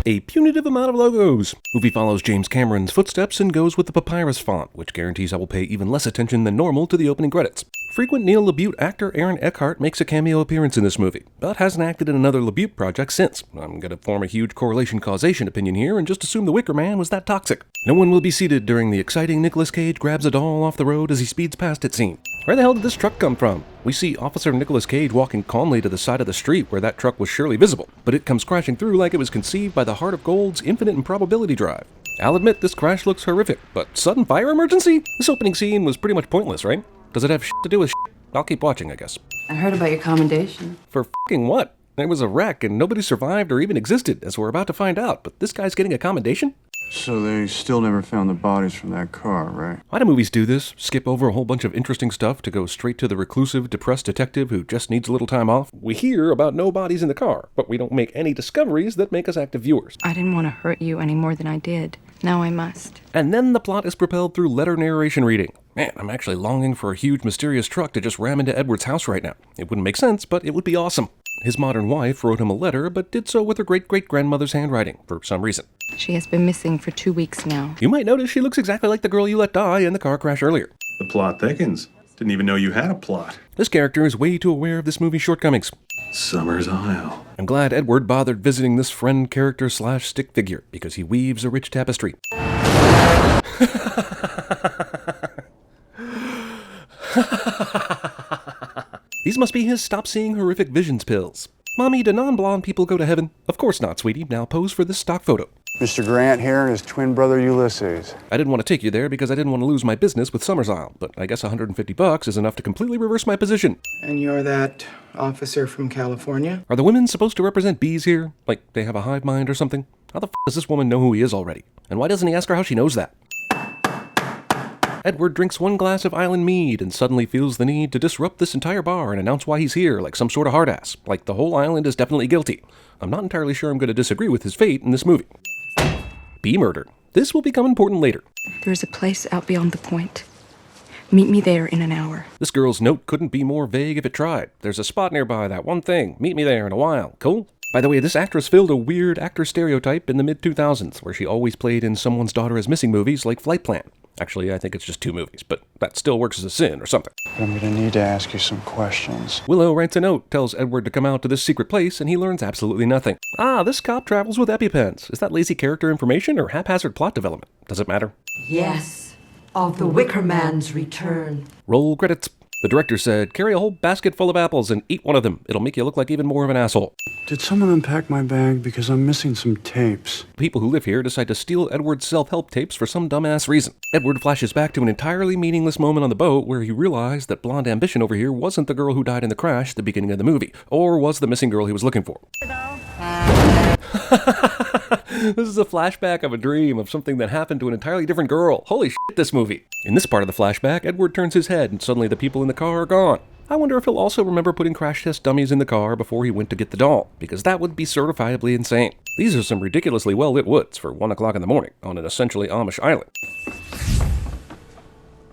a punitive amount of logos. Movie follows James Cameron's footsteps and goes with the papyrus font, which guarantees I will pay even less attention than normal to the opening credits. Frequent Neil LaBute actor Aaron Eckhart makes a cameo appearance in this movie, but hasn't acted in another LaBute project since. I'm going to form a huge correlation-causation opinion here and just assume the Wicker Man was that toxic. No one will be seated during the exciting Nicolas Cage grabs a doll off the road as he speeds past it scene. Where the hell did this truck come from? We see Officer Nicolas Cage walking calmly to the side of the street where that truck was surely visible, but it comes crashing through like it was conceived by the Heart of Gold's infinite improbability drive. I'll admit this crash looks horrific, but sudden fire emergency? This opening scene was pretty much pointless, right? Does it have shit to do with shit? I'll keep watching, I guess. I heard about your commendation. For f***ing what? There was a wreck and nobody survived or even existed, as we're about to find out, but this guy's getting a commendation? So they still never found the bodies from that car, right? Why do movies do this? Skip over a whole bunch of interesting stuff to go straight to the reclusive, depressed detective who just needs a little time off? We hear about no bodies in the car, but we don't make any discoveries that make us active viewers. I didn't want to hurt you any more than I did. Now I must. And then the plot is propelled through letter narration reading. Man, I'm actually longing for a huge mysterious truck to just ram into Edward's house right now. It wouldn't make sense, but it would be awesome. His modern wife wrote him a letter, but did so with her great-great-grandmother's handwriting, for some reason. She has been missing for 2 weeks now. You might notice she looks exactly like the girl you let die in the car crash earlier. The plot thickens. Didn't even know you had a plot. This character is way too aware of this movie's shortcomings. Summersisle. I'm glad Edward bothered visiting this friend character slash stick figure, because he weaves a rich tapestry. These must be his stop seeing horrific visions pills. Mommy, do non-blonde people go to heaven? Of course not, sweetie. Now pose for this stock photo. Mr. Grant here and his twin brother Ulysses. I didn't want to take you there because I didn't want to lose my business with Summersisle, but I guess $150 is enough to completely reverse my position. And you're that officer from California? Are the women supposed to represent bees here? Like they have a hive mind or something? How the f*** does this woman know who he is already? And why doesn't he ask her how she knows that? Edward drinks one glass of island mead and suddenly feels the need to disrupt this entire bar and announce why he's here like some sort of hard ass. Like the whole island is definitely guilty. I'm not entirely sure I'm going to disagree with his fate in this movie. Bee murder. This will become important later. There is a place out beyond the point. Meet me there in an hour. This girl's note couldn't be more vague if it tried. There's a spot nearby, that one thing. Meet me there in a while. Cool? By the way, this actress filled a weird actor stereotype in the mid-2000s, where she always played in Someone's Daughter is Missing movies like Flight Plan. Actually, I think it's just 2 movies, but that still works as a sin or something. I'm gonna need to ask you some questions. Willow writes a note, tells Edward to come out to this secret place, and he learns absolutely nothing. Ah, this cop travels with EpiPens. Is that lazy character information or haphazard plot development? Does it matter? Yes, of the Wicker Man's return. Roll credits. The director said, carry a whole basket full of apples and eat one of them. It'll make you look like even more of an asshole. Did someone unpack my bag? Because I'm missing some tapes. People who live here decide to steal Edward's self-help tapes for some dumbass reason. Edward flashes back to an entirely meaningless moment on the boat where he realized that blonde ambition over here wasn't the girl who died in the crash at the beginning of the movie, or was the missing girl he was looking for. This is a flashback of a dream of something that happened to an entirely different girl. Holy shit, this movie. In this part of the flashback, Edward turns his head and suddenly the people in the car are gone. I wonder if he'll also remember putting crash test dummies in the car before he went to get the doll, because that would be certifiably insane. These are some ridiculously well-lit woods for 1 o'clock in the morning on an essentially Amish island.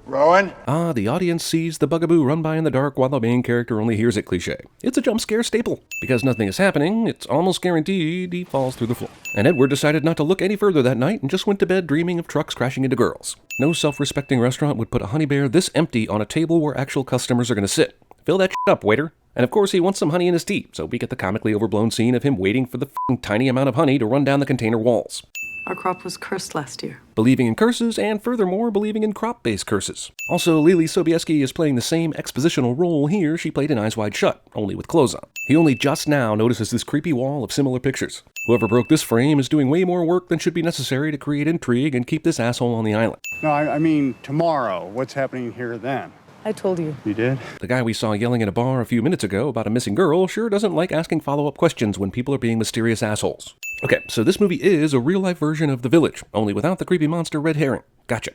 Rowan? Ah, the audience sees the bugaboo run by in the dark while the main character only hears it cliché. It's a jump scare staple. Because nothing is happening, it's almost guaranteed he falls through the floor. And Edward decided not to look any further that night and just went to bed dreaming of trucks crashing into girls. No self-respecting restaurant would put a honey bear this empty on a table where actual customers are going to sit. Fill that shit up, waiter. And of course he wants some honey in his tea, so we get the comically overblown scene of him waiting for the f***ing tiny amount of honey to run down the container walls. Our crop was cursed last year. Believing in curses, and furthermore, believing in crop-based curses. Also, Lily Sobieski is playing the same expositional role here she played in Eyes Wide Shut, only with clothes on. He only just now notices this creepy wall of similar pictures. Whoever broke this frame is doing way more work than should be necessary to create intrigue and keep this asshole on the island. No, I mean tomorrow. What's happening here then? I told you. You did? The guy we saw yelling in a bar a few minutes ago about a missing girl sure doesn't like asking follow-up questions when people are being mysterious assholes. Okay, so this movie is a real-life version of The Village, only without the creepy monster red herring. Gotcha.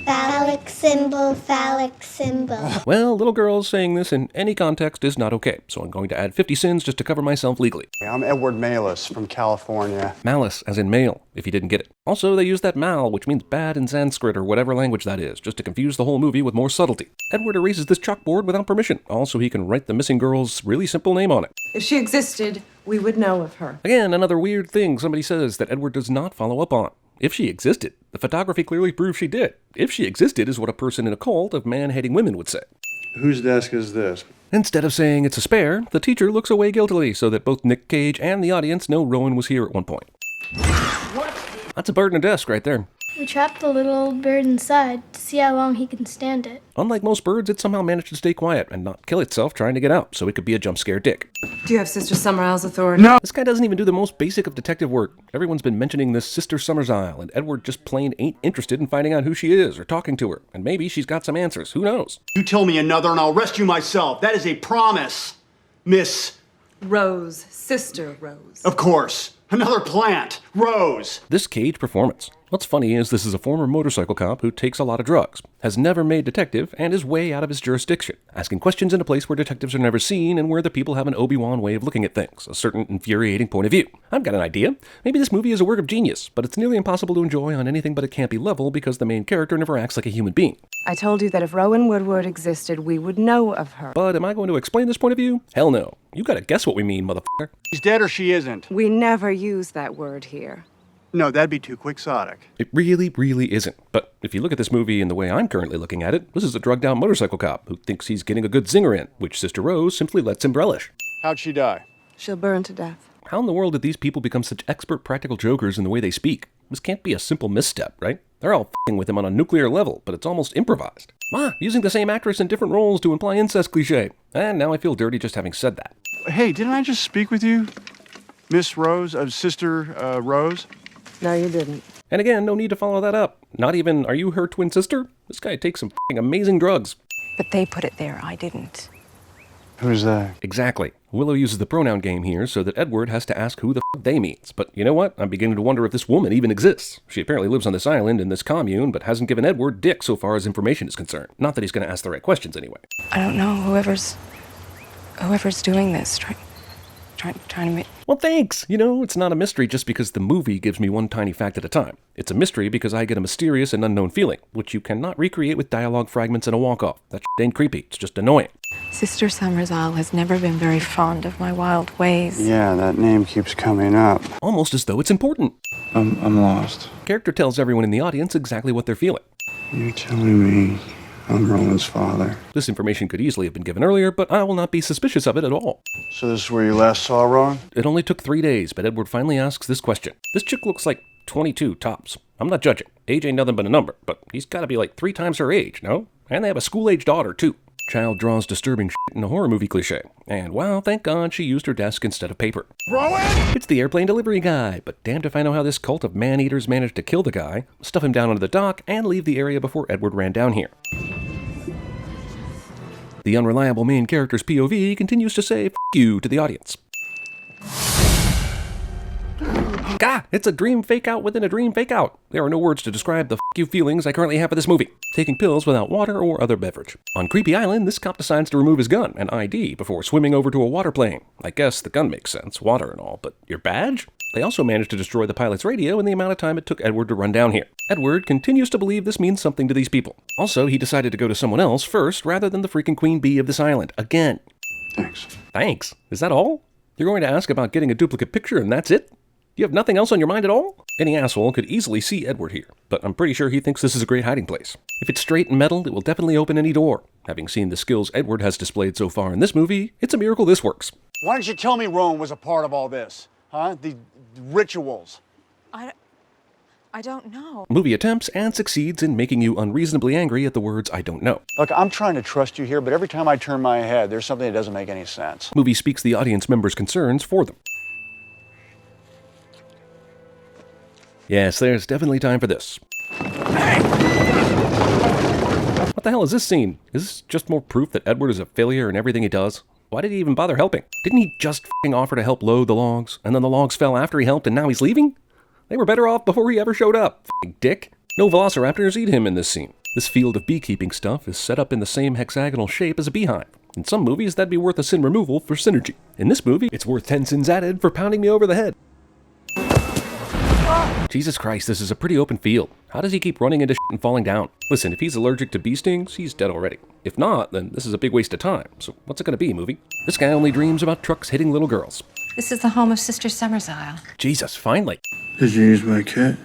Phallic symbol, phallic symbol. Well, little girls saying this in any context is not okay, so I'm going to add 50 sins just to cover myself legally. I'm Edward Malis from California. Malice, as in male, if you didn't get it. Also, they use that mal, which means bad in Sanskrit or whatever language that is, just to confuse the whole movie with more subtlety. Edward erases this chalkboard without permission, also he can write the missing girl's really simple name on it. If she existed, we would know of her. Again, another weird thing somebody says that Edward does not follow up on. If she existed, the photography clearly proves she did. If she existed is what a person in a cult of man-hating women would say. Whose desk is this? Instead of saying it's a spare, the teacher looks away guiltily so that both Nick Cage and the audience know Rowan was here at one point. That's a bird in a desk right there. We trapped the little old bird inside to see how long he can stand it. Unlike most birds, it somehow managed to stay quiet and not kill itself trying to get out, so it could be a jump scare dick. Do you have Sister Summersisle's authority? No! This guy doesn't even do the most basic of detective work. Everyone's been mentioning this Sister Summersisle, and Edward just plain ain't interested in finding out who she is or talking to her. And maybe she's got some answers. Who knows? You tell me another and I'll rescue myself. That is a promise, Miss... Rose. Sister Rose. Of course. Another plant. Rose. This Cage performance. What's funny is this is a former motorcycle cop who takes a lot of drugs, has never made detective, and is way out of his jurisdiction, asking questions in a place where detectives are never seen and where the people have an Obi-Wan way of looking at things, a certain infuriating point of view. I've got an idea. Maybe this movie is a work of genius, but it's nearly impossible to enjoy on anything but a campy level because the main character never acts like a human being. I told you that if Rowan Woodward existed, we would know of her. But am I going to explain this point of view? Hell no. You gotta guess what we mean, motherfucker. She's dead or she isn't. We never use that word here. No, that'd be too quixotic. It really, really isn't. But if you look at this movie in the way I'm currently looking at it, this is a drugged-out motorcycle cop who thinks he's getting a good zinger in, which Sister Rose simply lets him relish. How'd she die? She'll burn to death. How in the world did these people become such expert practical jokers in the way they speak? This can't be a simple misstep, right? They're all f***ing with him on a nuclear level, but it's almost improvised. Using the same actress in different roles to imply incest cliché. And now I feel dirty just having said that. Hey, didn't I just speak with you? Miss Rose, Sister Rose? No, you didn't. And again, no need to follow that up. Not even, are you her twin sister? This guy takes some f***ing amazing drugs. But they put it there, I didn't. Who's that? Exactly. Willow uses the pronoun game here so that Edward has to ask who the f*** they means. But you know what? I'm beginning to wonder if this woman even exists. She apparently lives on this island in this commune, but hasn't given Edward dick so far as information is concerned. Not that he's going to ask the right questions anyway. I don't know. Whoever's doing this, trying to make... Well, thanks! You know, it's not a mystery just because the movie gives me one tiny fact at a time. It's a mystery because I get a mysterious and unknown feeling, which you cannot recreate with dialogue fragments and a walk-off. That shit ain't creepy, it's just annoying. Sister Summersisle has never been very fond of my wild ways. Yeah, that name keeps coming up. Almost as though it's important. I'm lost. Character tells everyone in the audience exactly what they're feeling. You're telling me I'm Rowan's father. This information could easily have been given earlier, but I will not be suspicious of it at all. So this is where you last saw Rowan? It only took 3 days, but Edward finally asks this question. This chick looks like 22 tops. I'm not judging. Age ain't nothing but a number, but he's gotta be like 3 times her age, no? And they have a school-age daughter, too. Child draws disturbing shit in a horror movie cliche. And wow, thank God she used her desk instead of paper. Rowan! It's the airplane delivery guy, but damned if I know how this cult of man-eaters managed to kill the guy, stuff him down onto the dock, and leave the area before Edward ran down here. The unreliable main character's POV continues to say F you to the audience. Gah! It's a dream fake-out within a dream fake-out. There are no words to describe the F you feelings I currently have for this movie. Taking pills without water or other beverage. On Creepy Island, this cop decides to remove his gun and ID before swimming over to a water plane. I guess the gun makes sense, water and all, but your badge? They also managed to destroy the pilot's radio in the amount of time it took Edward to run down here. Edward continues to believe this means something to these people. Also, he decided to go to someone else first rather than the freaking queen bee of this island. Again. Thanks. Thanks? Is that all? You're going to ask about getting a duplicate picture and that's it? You have nothing else on your mind at all? Any asshole could easily see Edward here, but I'm pretty sure he thinks this is a great hiding place. If it's straight and metal, it will definitely open any door. Having seen the skills Edward has displayed so far in this movie, it's a miracle this works. Why didn't you tell me Rowan was a part of all this? Huh? The rituals. I don't know. Movie attempts and succeeds in making you unreasonably angry at the words I don't know. Look, I'm trying to trust you here, but every time I turn my head, there's something that doesn't make any sense. Movie speaks the audience members' concerns for them. Yes, there's definitely time for this. What the hell is this scene? Is this just more proof that Edward is a failure in everything he does? Why did he even bother helping? Didn't he just f***ing offer to help load the logs, and then the logs fell after he helped and now he's leaving? They were better off before he ever showed up, f***ing dick. No velociraptors eat him in this scene. This field of beekeeping stuff is set up in the same hexagonal shape as a beehive. In some movies, that'd be worth a sin removal for synergy. In this movie, it's worth 10 sins added for pounding me over the head. Jesus Christ, this is a pretty open field. How does he keep running into shit and falling down? Listen, if he's allergic to bee stings, he's dead already. If not, then this is a big waste of time. So what's it gonna be, movie? This guy only dreams about trucks hitting little girls. This is the home of Sister Summersisle. Jesus, finally. Did you use my kit?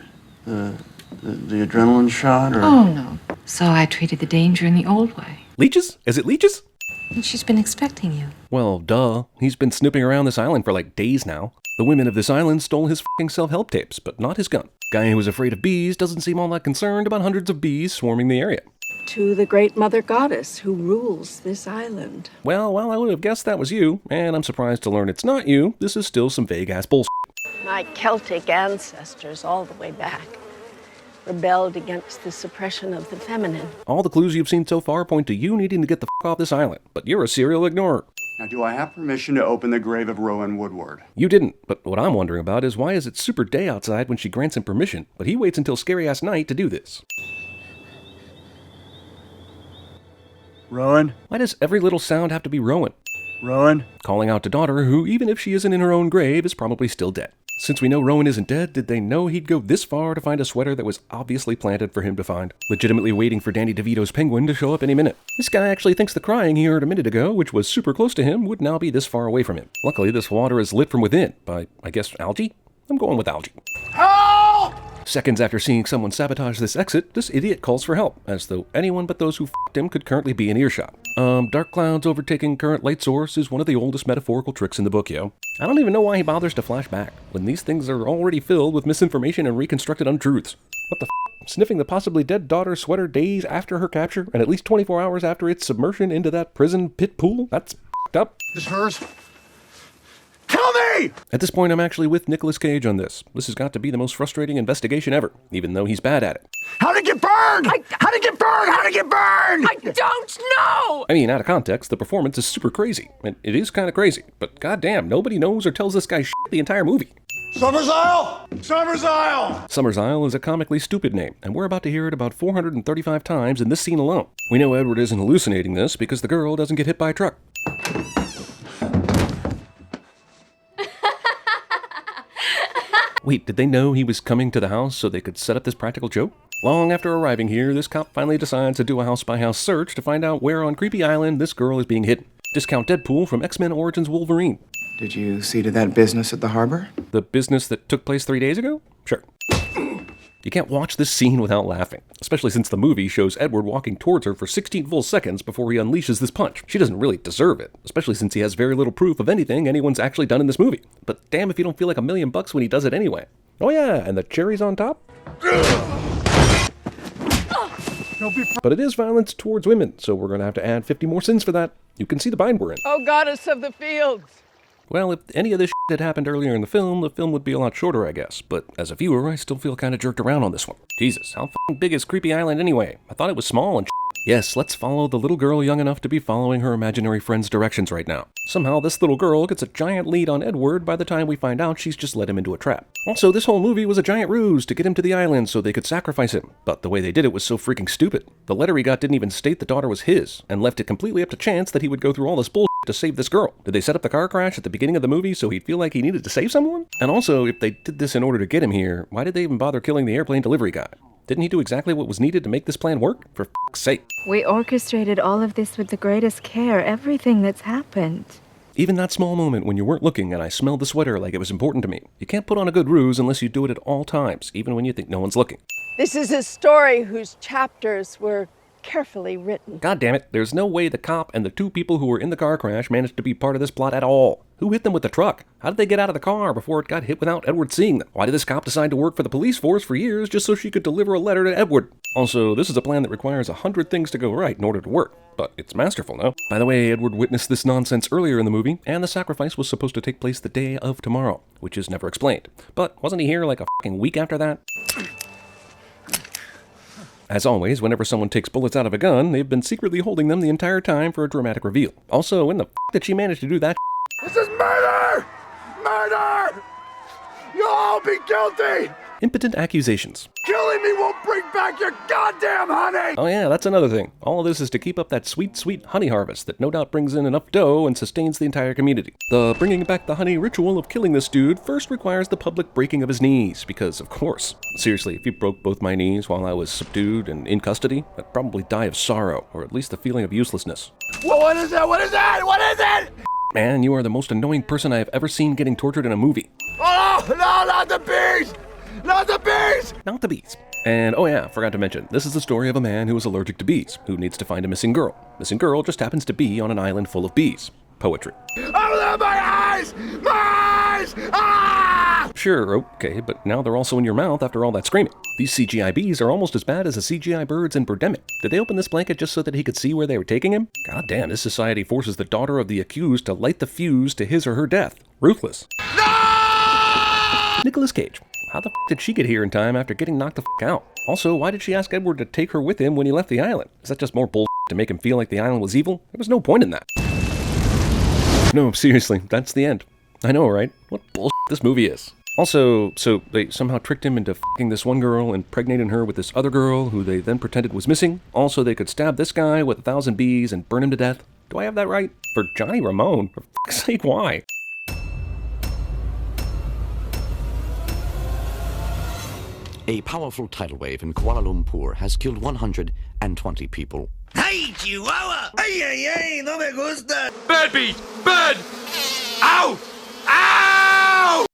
The adrenaline shot, or? Oh, no. So I treated the danger in the old way. Leeches? Is it leeches? And she's been expecting you. Well, duh. He's been snooping around this island for like days now. The women of this island stole his f***ing self-help tapes, but not his gun. Guy who was afraid of bees doesn't seem all that concerned about hundreds of bees swarming the area. To the great mother goddess who rules this island. Well, I would have guessed that was you, and I'm surprised to learn it's not you. This is still some vague-ass bullshit. My Celtic ancestors, all the way back, rebelled against the suppression of the feminine. All the clues you've seen so far point to you needing to get the f*** off this island, but you're a serial ignorer. Now, do I have permission to open the grave of Rowan Woodward? You didn't, but what I'm wondering about is why is it super day outside when she grants him permission, but he waits until scary-ass night to do this? Rowan? Why does every little sound have to be Rowan? Rowan? Calling out to daughter who, even if she isn't in her own grave, is probably still dead. Since we know Rowan isn't dead, did they know he'd go this far to find a sweater that was obviously planted for him to find? Legitimately waiting for Danny DeVito's penguin to show up any minute. This guy actually thinks the crying he heard a minute ago, which was super close to him, would now be this far away from him. Luckily, this water is lit from within by, I guess, algae? I'm going with algae. Help! Seconds after seeing someone sabotage this exit, this idiot calls for help, as though anyone but those who f***ed him could currently be in earshot. Dark clouds overtaking current light source is one of the oldest metaphorical tricks in the book, yo. I don't even know why he bothers to flash back, when these things are already filled with misinformation and reconstructed untruths. What the f***? Sniffing the possibly dead daughter's sweater days after her capture, and at least 24 hours after its submersion into that prison pit pool? That's f***ed up. This hers? Tell me! At this point, I'm actually with Nicolas Cage on this. This has got to be the most frustrating investigation ever, even though he's bad at it. How'd it get burned? How'd it get burned? How'd it get burned? I don't know! I mean, out of context, the performance is super crazy. And it is kind of crazy, but goddamn, nobody knows or tells this guy shit the entire movie. Summersisle! Summersisle! Summersisle is a comically stupid name, and we're about to hear it about 435 times in this scene alone. We know Edward isn't hallucinating this because the girl doesn't get hit by a truck. Wait, did they know he was coming to the house so they could set up this practical joke? Long after arriving here, this cop finally decides to do a house-by-house search to find out where on Creepy Island this girl is being hidden. Discount Deadpool from X-Men Origins Wolverine. Did you see to that business at the harbor? The business that took place 3 days ago? Sure. You can't watch this scene without laughing, especially since the movie shows Edward walking towards her for 16 full seconds before he unleashes this punch. She doesn't really deserve it, especially since he has very little proof of anything anyone's actually done in this movie. But damn if you don't feel like $1,000,000 when he does it anyway. Oh yeah, and the cherries on top? But it is violence towards women, so we're going to have to add 50 more sins for that. You can see the bind we're in. Oh, goddess of the fields! Well, if any of this shit had happened earlier in the film would be a lot shorter, I guess. But as a viewer, I still feel kind of jerked around on this one. Jesus, how f***ing big is Creepy Island anyway? I thought it was small and shit. Yes, let's follow the little girl young enough to be following her imaginary friend's directions right now. Somehow, this little girl gets a giant lead on Edward by the time we find out she's just let him into a trap. Also, this whole movie was a giant ruse to get him to the island so they could sacrifice him. But the way they did it was so freaking stupid. The letter he got didn't even state the daughter was his, and left it completely up to chance that he would go through all this bullshit to save this girl. Did they set up the car crash at the beginning of the movie so he'd feel like he needed to save someone? And also, if they did this in order to get him here, why did they even bother killing the airplane delivery guy? Didn't he do exactly what was needed to make this plan work? For f***'s sake. We orchestrated all of this with the greatest care, everything that's happened. Even that small moment when you weren't looking and I smelled the sweater like it was important to me. You can't put on a good ruse unless you do it at all times, even when you think no one's looking. This is a story whose chapters were carefully written. God damn it, there's no way the cop and the two people who were in the car crash managed to be part of this plot at all. Who hit them with the truck? How did they get out of the car before it got hit without Edward seeing them? Why did this cop decide to work for the police force for years just so she could deliver a letter to Edward? Also, this is a plan that requires 100 things to go right in order to work. But it's masterful, no? By the way, Edward witnessed this nonsense earlier in the movie, and the sacrifice was supposed to take place the day of tomorrow, which is never explained. But wasn't he here like a fucking week after that? As always, whenever someone takes bullets out of a gun, they've been secretly holding them the entire time for a dramatic reveal. Also, when the f*** did she manage to do that? This is murder! Murder! You'll all be guilty! Impotent accusations. Killing me won't bring back your goddamn honey! Oh yeah, that's another thing. All of this is to keep up that sweet, sweet honey harvest that no doubt brings in enough dough and sustains the entire community. The bringing back the honey ritual of killing this dude first requires the public breaking of his knees, because of course. Seriously, if you broke both my knees while I was subdued and in custody, I'd probably die of sorrow, or at least the feeling of uselessness. What is that? What is that? What is it? Man, you are the most annoying person I have ever seen getting tortured in a movie. Oh, no, not the bees! Not the bees! Not the bees. And oh yeah, forgot to mention, this is the story of a man who is allergic to bees, who needs to find a missing girl. Missing girl just happens to be on an island full of bees. Poetry. Oh, my eyes! My eyes! Ah! Sure, okay, but now they're also in your mouth after all that screaming. These CGI bees are almost as bad as the CGI birds in Birdemic. Did they open this blanket just so that he could see where they were taking him? God damn, this society forces the daughter of the accused to light the fuse to his or her death. Ruthless. No! Nicolas Cage. How the f did she get here in time after getting knocked the f out? Also, why did she ask Edward to take her with him when he left the island? Is that just more bull to make him feel like the island was evil? There was no point in that. No, seriously, that's the end. I know, right? What bullshit this movie is. Also, so they somehow tricked him into f***ing this one girl, impregnating her with this other girl, who they then pretended was missing. Also, they could stab this guy with 1,000 bees and burn him to death. Do I have that right? For Johnny Ramone? For f***'s sake, why? A powerful tidal wave in Kuala Lumpur has killed 120 people. ¡Ay, Chihuahua! ¡Ay, ay, ay! ¡No me gusta! Bad bees! Bad! Ow! Ow!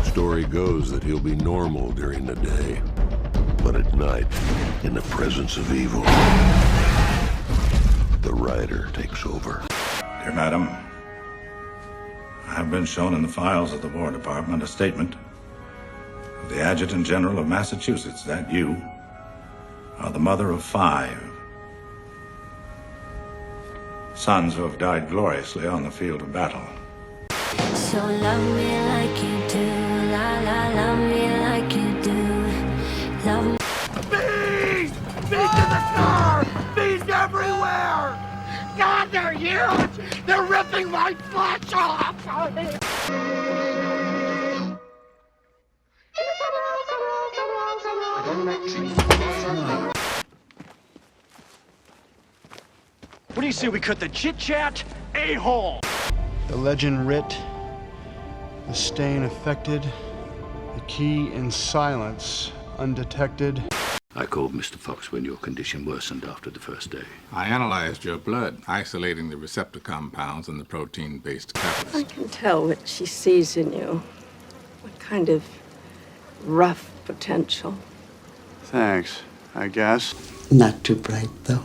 Story goes that he'll be normal during the day, but at night, in the presence of evil, the rider takes over. Dear Madam, I have been shown in the files of the War Department a statement of the Adjutant General of Massachusetts that you are the mother of 5 sons who have died gloriously on the field of battle. So love me like you do, la la, love me like you do, love me. Bees! Bees in the car! Bees everywhere! God, they're huge! They're ripping my flesh off! What do you say we cut the chit-chat a-hole? The legend writ, the stain affected, the key in silence undetected. I called Mr. Fox when your condition worsened after the first day. I analyzed your blood, isolating the receptor compounds and the protein-based catalyst. I can tell what she sees in you. What kind of rough potential. Thanks, I guess. Not too bright, though.